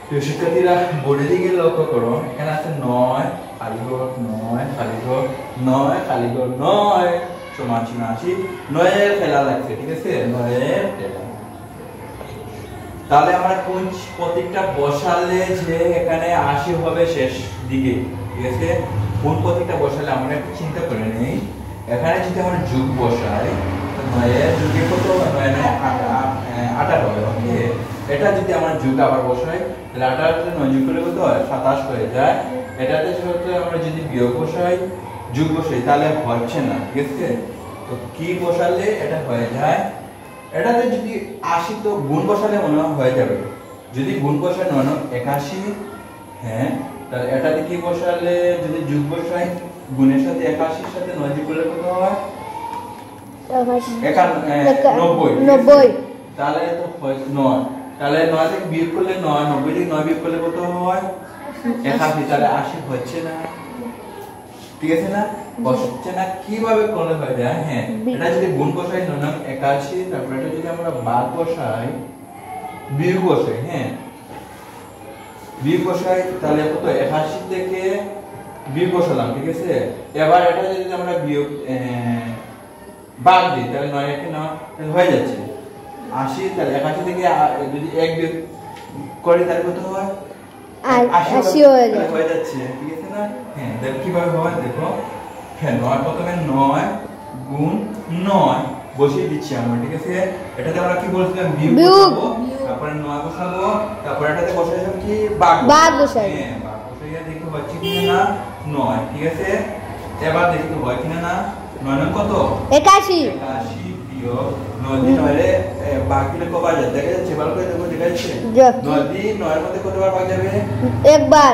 প্রিয় শিক্ষার্থীরা বোর্ডের দিকে লক্ষ্য করো, এখানে আছে 9 খালি ঘর 9 খালি ঘর 9 খালি ঘর 9 সমান চিহ্ন আছে 9 এর খেলা লাগছে, ঠিক আছে 9 এর খেলা। তাহলে আমরা কোন প্রতীকটা বসালে যে এখানে 80 হবে শেষ দিকে, ঠিক আছে কোন প্রতীকটা বসালে আমরা একটু চিন্তা করে নেই। এখানে যদি আমরা যোগ বসাই 9 এর যোগে কত 9 9 18 হবে, ওকে। এটা যদি আমরা যোগ আবার বসাই তাহলে 18 তে 9 যোগ করলে কত হয় 27 হয়ে যায়। এটাতে সাথে আমরা যদি বিয়োগ বসাই যোগ বসাই তাহলে হচ্ছে না, ঠিক আছে। তো কি বসালে এটা হয়ে যায়, এটাতে যদি 80 তো গুণ বসালে মনে হয়ে যাবে, যদি গুণ বসাই 9 81, হ্যাঁ তাহলে এটাতে কি বসালে যদি যোগ বসাই গুণের সাথে 81 এর সাথে 9 যোগ করলে কত হয় 90, তাহলে তো 9, তাহলে 9 থেকে বিয়োগ করলে 9, 90 থেকে 9 বিয়োগ করলে কত হয় 81, তাহলে 80 হচ্ছে না, ঠিক আছে না, হচ্ছে না। কিভাবে করলে হয়ে যায়, হ্যাঁ এটা যদি গুণ বসাই 9 81, তারপর এটা যদি আমরা বাদ বসাই বিয়োগ বসাই, হ্যাঁ বিয়োগ বসাই তাহলে কত 81 থেকে বিয়োগ বসালাম, ঠিক আছে। এবার এটা যদি আমরা বিয়োগ বাদ দিই তাহলে 9 একে 9 হয়ে যাচ্ছে 80, তাহলে 81 থেকে যদি 1 বিয়োগ করি তাহলে কত হয় 80 হয়ে যাচ্ছে, ঠিক আছে না। হ্যাঁ দেখো কিভাবে হয়, দেখো হ্যাঁ 9 প্রথমে 9 গুণ 9 বসিয়ে দিচ্ছি আমরা, ঠিক আছে। এটাতে আমরা কি বলছিলাম বিয়োগ বসাবো, তারপরে 9 বসাবো, তারপর এটাতে বসাইলাম কি ভাগ বসাই, হ্যাঁ ভাগ বসাইয়া দেখো হচ্ছে কি না 9, ঠিক আছে। এবার দেখি তো হয় কিনা না। 9 9 কত 81 বিয়োগ 9 দিয়ে 9 এর ভাগ দিলে কবার যায় দেখা যাচ্ছে, ভালো করে দেখো দেখা যাচ্ছে 9 দিয়ে 9 এর মধ্যে কতবার ভাগ যাবে একবার,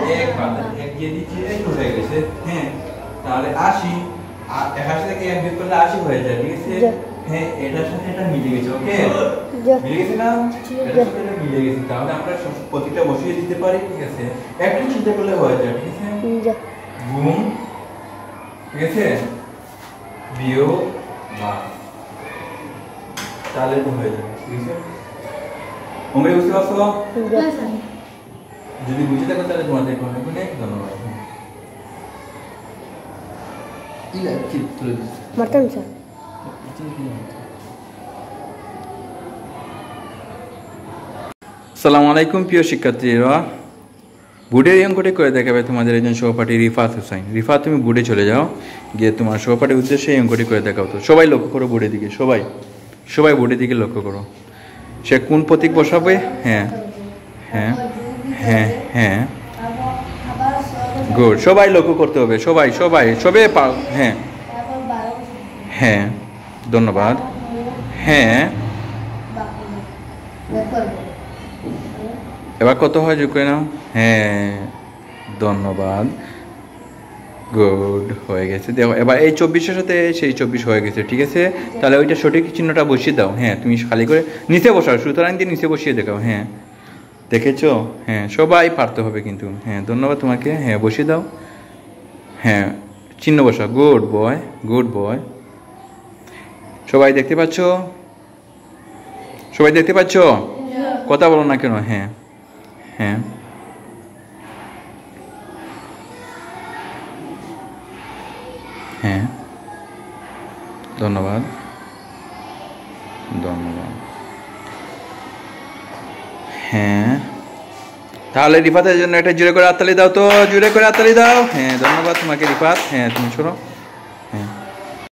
এক দিয়ে দিচ্ছি এই হয়ে গেছে, হ্যাঁ তাহলে 80 81 থেকে 1 বিয়োগ করলে 80 হয়ে যায়, ঠিক আছে। হ্যাঁ এটার সাথে এটা মিলে গেছে, ওকে মিলে গেছে না, এটার সাথে এটা মিলে গেছে, তাহলে আমরা প্রতিটা বসিয়ে দিতে পারি, ঠিক আছে। একটু চিন্তা করলে হয়ে যায়, ঠিক আছে গুণ, ঠিক আছে বিয়োগ ভাগ, তাহলে তো হয়ে যাবে, ঠিক আছে। তোমরা বুঝতে পারছো? যদি বুঝে থাকো তাহলে তোমাদের অনেক ধন্যবাদ। আসসালামু আলাইকুম প্রিয় শিক্ষার্থীরা, বোর্ডের এই অঙ্কটি করে দেখাবে তোমাদের একজন সহপাঠী রিফাত হোসেন। রিফাত তুমি বোর্ডে চলে যাও, গিয়ে তোমার সহপাঠীর উদ্দেশ্যে এই অঙ্কটি করে দেখাও। তো সবাই লক্ষ্য করো বোর্ডের দিকে, সবাই বোর্ডের দিকে লক্ষ্য করো। সে কোন প্রতীক বসাবে, হ্যাঁ হ্যাঁ হ্যাঁ হ্যাঁ গুড, সবাই লক্ষ্য করতে হবে, সবাই হ্যাঁ হ্যাঁ ধন্যবাদ, হ্যাঁ এবার কত হয় যোগ করে নাও, হ্যাঁ ধন্যবাদ, গুড হয়ে গেছে। দেখো এবার এই 24-এর সাথে সেই 24 হয়ে গেছে, ঠিক আছে। তাহলে ওইটা সঠিক চিহ্নটা বসিয়ে দাও, হ্যাঁ তুমি খালি করে নিচে বসাও, সুতরাং দিয়ে নিচে বসিয়ে দেখাও, হ্যাঁ দেখেছো, হ্যাঁ সবাই পারতে হবে কিন্তু, হ্যাঁ ধন্যবাদ তোমাকে, হ্যাঁ বসিয়ে দাও, হ্যাঁ চিহ্ন বসাও, গুড বয়। সবাই দেখতে পাচ্ছ, কথা বলো না কেন, হ্যাঁ হ্যাঁ হ্যাঁ ধন্যবাদ, হ্যাঁ তাহলে রিফাতের জন্য একটা জোরে করে হাততালি দাও, হ্যাঁ ধন্যবাদ তোমাকে রিফাত, হ্যাঁ তুমি শোনো।